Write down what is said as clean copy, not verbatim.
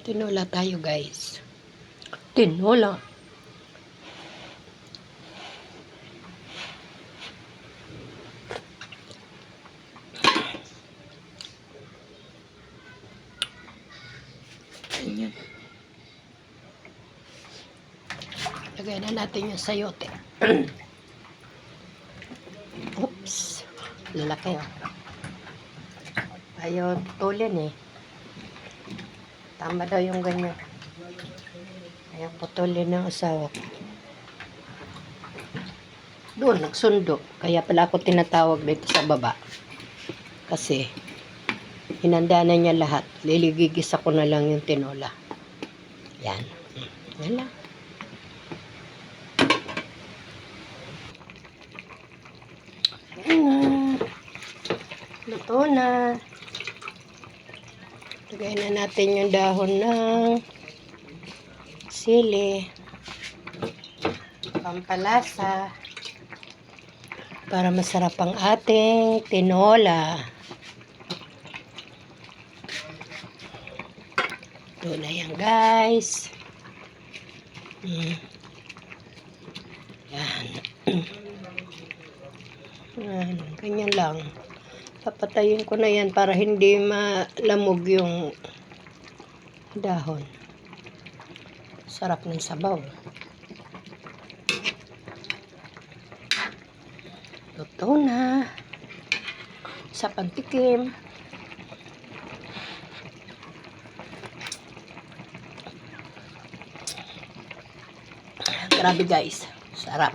Tinola tayo, guys. Tinola. Ayan. Lagay na natin yung sayote. Oops. Lalaki, oh. Ayaw putulin, eh. Tama daw yung ganyan. Ayaw putulin ng asawa ko. Doon, nagsundo. Kaya pala ako tinatawag dito sa baba. Kasi, hinanda na niya lahat. Liligigis ako na lang yung tinola. Yan. Yan lang. Yan na. Luto na. Lagay na natin yung dahon ng sili. Pampalasa. Para masarap ang ating tinola. Ito na yan, guys. Yan. Yan. Ganyan lang. Papatayin ko na yan para hindi malamog yung dahon. Sarap ng sabaw. Luto na. Sa pagtikim. Grabe, guys. Sarap.